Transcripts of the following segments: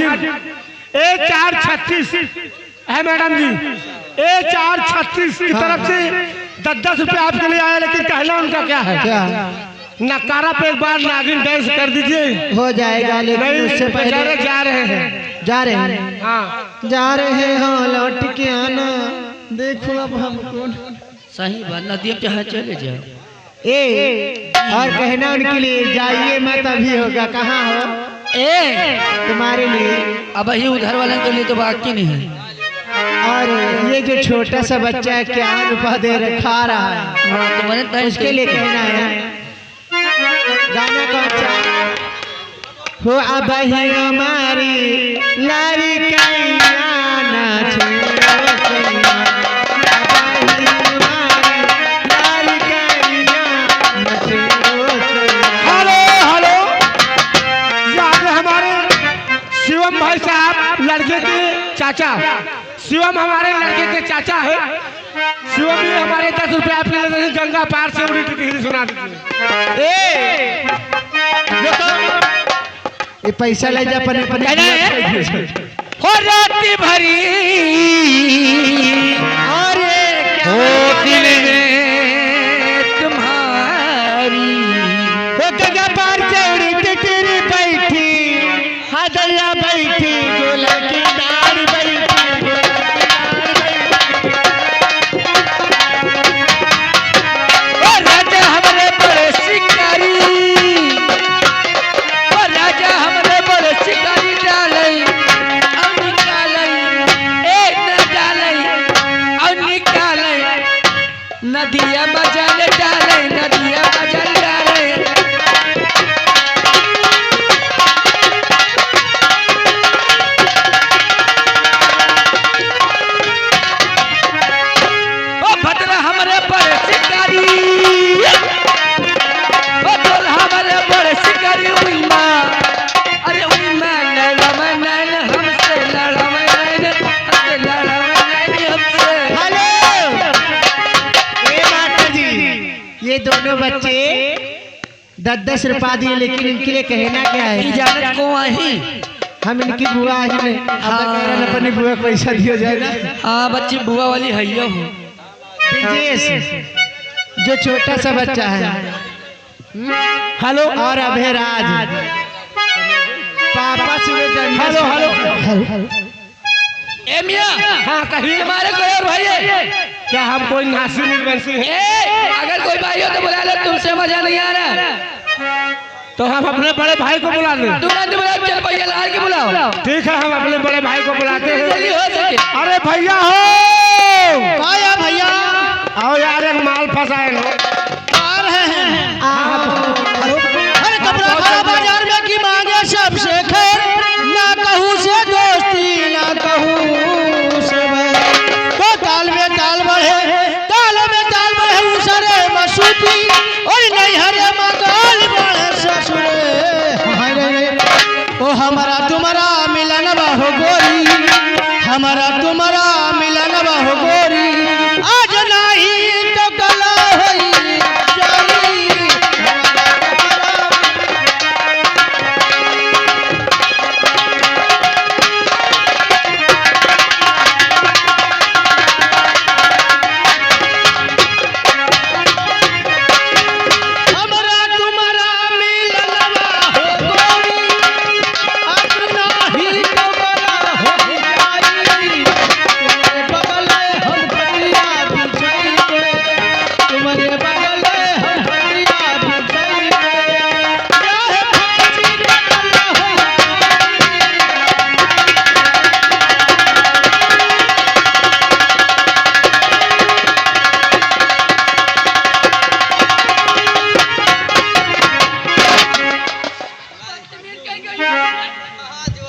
हाजिर A436 है madam जी। A436 की तरफ से 10-10 रुपये आपके लिए आया, लेकिन कहना उनका क्या है? नकारा पे एक बार नागिन डांस कर दीजिए। हो जाएगा, लेकिन उससे पहले जा रहे हैं हाँ जा रहे हो, लौट के आना। देखो अब हमको सही बात, नदी पे चले जाओ। और कहना उनके लिए जाइए मत, अभी होगा। कहाँ हो? तुम्हारे लिए। अब ही उधर वाले के लिए तो बाकी नहीं है। और ये जो छोटा सा बच्चा है, क्या रुपा दे रखा रहा है, तो मैंने उसके लिए कहना है। गाना कौन सा हो? अब ही हमारी लारी कैया ना छोड़ो कैया, अब ही हमारी लारी कैया ना छोड़ो कैया। हेलो याद है हमारे शिवम भाई साहब, लड़के के चाचा। शिवम हमारे लड़के के चाचा है। शिवम भी हमारे 10 रुपये आपके लिए गंगा पार से उड़ी टिकरी सुना दीजिए। ये पैसा ले जा पने हो राती भरी और हो दिल में तुम्हारी, वो गंगा पार से उड़ी टिकरी बैठी, हदरिया बैठी, गोला की डाल बैठी, राजा हमारे बड़े शिकारी, राजा हमारे बड़े शिकारी डाले और निकाले, एक न डाले और निकाले, नदिया मजल डाले, नदिया मजल डाले। ओ भद्रा हमारे बड़े शिकारी, ओ बोल हमारे बड़े शिकारी, उई माँ, अरे उई माँ लड़ावे नैन हमसे, लड़ावे नैन हमसे, लड़ावे नैन हमसे। हेलो ए माता जी, ये दोनों बच्चे 10-10 रुपया दिए, लेकिन इनके लिए कहना क्या है? इजाजत को वहीं हम इनकी बुआ आज में अपनी बुआ को पैसा दिया जाए ना। हाँ बच्ची बुआ वाली हैया हूँ। ब्रिजेश जो छोटा सा बच्चा है, हेलो और अभयराज पापा सूरज। हेलो ए मियाँ, हाँ कहिए। हमारे कोई और भाई है क्या हम कोई नासी निर्वंशी हैं? अगर कोई भाई हो तो बुला लो, तुमसे मजा नहीं आ रहा। तो हम अपने बड़े भाई को बुला लें। तुरंत बुलाओ, चल भैया लाल के बुलाओ। ठीक है, हम अपने बड़े भाई को बुलाते जल्दी हैं। हो सके। अरे भैया हो, आया भैया, आओ यार, एक माल फंसाए लो। आ रहे हैं। अरे कपड़ा खड़ा बाजार में की मांगे सबसे खैर, ना कहूँ से दोस्ती, ना कहूँ से बैर। तो ताल में ताल बढ़े, ताल में ताल बढ़े उसरे मसूती, और नहीं हरे मगाल बढ़े ससुरे। ओ हमारा तुम्हारा मिलन हो गोरी, हमारा तुम्हारा मिलन हो गोरी, आज नहीं तो कल होई जाई। हमारा तुम्हारा मिलन हो गोरी, आज नहीं तो कल होई जाई। तुम्हारे बगल हम खटिया बिछाएंगे, तुम्हारे बगल हम खटिया बिछाएंगे, चाहे फांसी कतल हो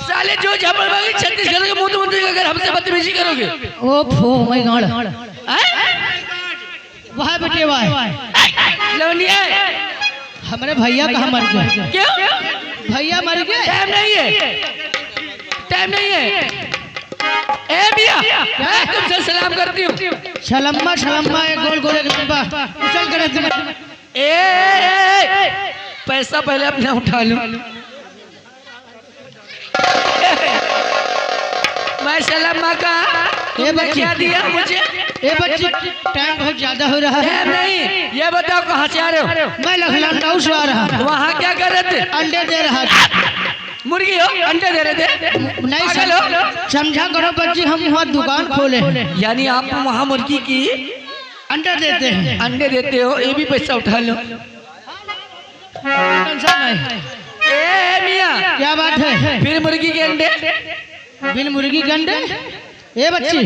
साले जो झपड़ मांगे छत्तीसगढ़ के मुख्यमंत्री का अगर हमसे बदतमीजी करोगे। ओ फो माय गॉड, वाह बेटे वाह। लौंडिया हमारे भैया कहाँ मर गए? क्यों? भैया मर गए? टाइम नहीं है, टाइम नहीं है। ए मियाँ, मैं तुमसे सलाम करती हूँ। शलम्मा शलम्मा एक गोल गोल एक लंबा उछल कर ए पैसा पहले अपना उठा लो। मैं सलामा का ये बच्ची क्या दिया मुझे? ये बच्ची टाइम बहुत ज्यादा हो रहा है। टाइम नहीं, ये बताओ कहाँ से आ रहे हो? मैं लखनऊ से आ रहा हूँ। वहाँ क्या कर रहे थे? अंडे दे रहा था। मुर्गी हो, अंडे दे रहे थे? नहीं पागल हो? समझा करो बच्ची, हम वहाँ दुकान खोले हैं, यानी आप वहाँ मुर्गी की अंडे देते हैं। अंडे देते हो, ये भी पैसा उठा लो। टेंशन नहीं। ए मियाँ, क्या बात है? फिर मुर्गी के अंडे? बिन मुर्गी के अंडे? ये बच्ची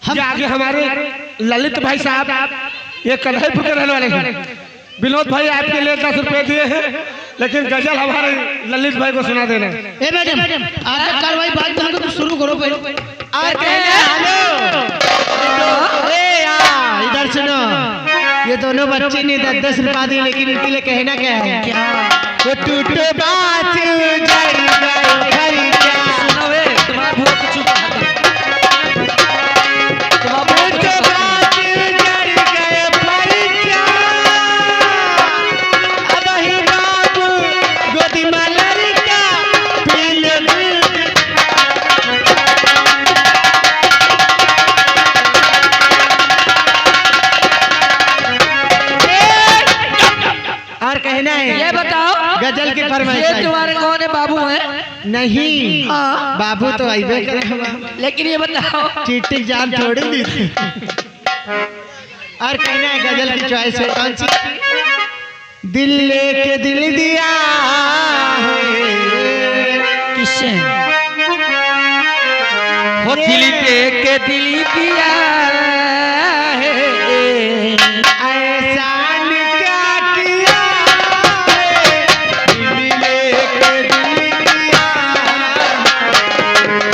हम ये आगे हमारे ललित भाई साहब ये कन्हैपुर के रहने वाले हैं। विनोद भाई आपके लिए 10 रुपए दिए हैं, लेकिन गजल हमारे ललित भाई को सुना देना। ए मैडम आगे कार्रवाई बात में तो शुरू करो पहले। इधर सुनो, ये दोनों बच्चे ने 10-10 रुपया दिए, लेकिन इनके लिए कहना क्या है? क्या? वो टूटे बात जल गए घर क्या? सुनो वे, तुम्हारा बुआ कुछ कहा था। तुम्हारा बुआ कुछ टूटे कहा था। बात जल गए घर क्या? अब ही बाबू गोदी में लड़का पीले दूध। और कहना है ये बताओ, गजल की फरमाइश ये आई। तुम्हारे कौन है? बाबू है? नहीं हाँ। बाबू तो आइबे करे, लेकिन ये बताओ, चीटी जान थोड़ी दी थी। और कहना है गजल की चॉइस है कौन सी? दिल लेके दिल दिया है। किससे? हो दिल दे के दिल दिया है। एहसान क्या किया है? दिल लेके दिल दिया है।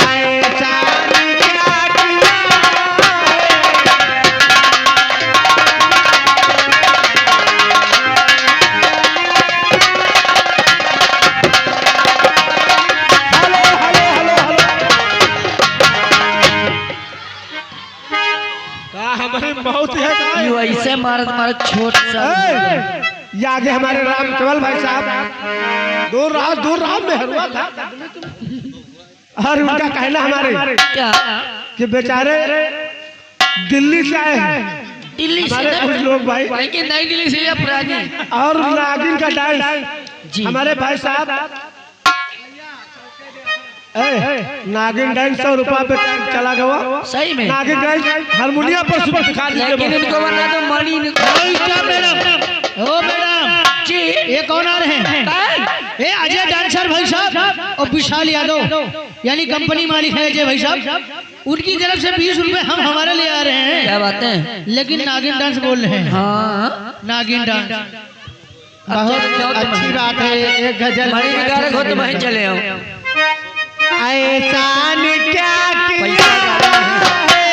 एहसान क्या किया है? हेलो हेलो हेलो हेलो का हमारी बहुत है का? यू ऐसे मारत छोट सा। ये आगे हमारे राम केवल भाई साहब दूर रहा मेहरुआ था। और उनका कहना हमारे क्या? कि बेचारे दिल्ली से आए हैं दिल्ली से हमारे ना? कुछ लोग भाई, लेकिन नई दिल्ली से या पुरानी? और नागिन का डांस जी। हमारे भाई साहब नागिन डांस 100 रुपया पे चला गया। सही में? नागिन डांस हारमोनियम पर सुबह सिखा लेकिन दीजिए। इनको बना दो मणि। मैडम ओ मैडम जी। ये कौन आ रहे हैं? कौन? ये अजय डांसर भाई साहब और विशाल यादव यानी कंपनी मालिक है अजय भाई साहब। उनकी तरफ से 20 रुपए हम हमारे लिए आ रहे हैं। क्या बात है? लेकिन नागिन डांस बोल रहे हैं। हाँ, नागिन डांस बहुत अच्छी बात है। एक गजल मणि निगारक हो तो वहीं चले आओ। एहसान क्या किया पैसा ज्यादा है।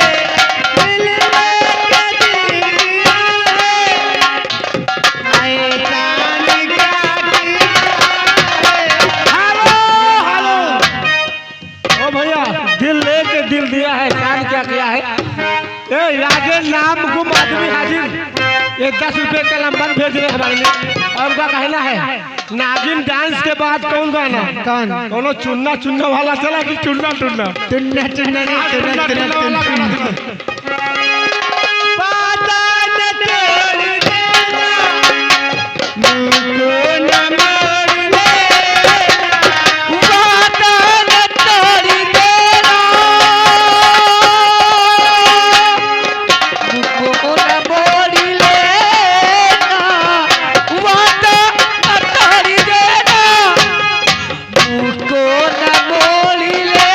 दिल लेके दिल दिया है। एहसान क्या किया हेलो हेलो ओ भैया, दिल लेके दिल दिया है, काम क्या किया है? ए आगे नाम गुम आदमी हाजिर, ये 10 रुपए का लंबन भेज रहे हमारे लिए। और उनका कहना है नागिन डांस के बाद कौन गाना? कौन? कोनो चुन्ना चुन्ना वाला चला कि चुन्ना टुन्ना? टुन्ना टुन्ना नहीं टुन्ना टुन्ना वाला गाना टुन्ना। चला। पता न तोड़ देना मुझको न मोड़ लेना। वादा न तोड़ देना, मुझको न मोड़ लेना। वादा न तोड़ देना, मुझको न मोड़ लेना।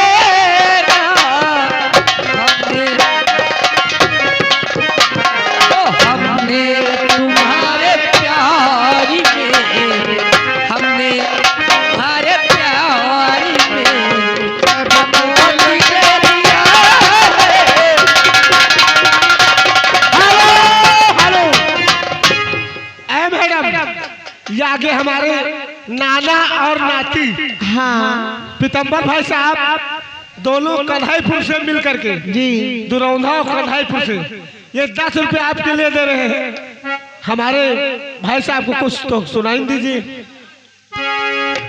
हमने तुम्हारे प्यार में, हमने तुम्हारे प्यार में कबूल कर लिया है। हेलो ए मैडम, ये आगे हमारे नाना और नाती हाँ पीतम्बर भाई साहब दोनों कन्हैपुर से मिल करके जी दुरौंधा और कन्हैपुर से ये 10 रुपए आपके लिए दे रहे हैं। हमारे भाई साहब को कुछ तो सुनाई दीजिए।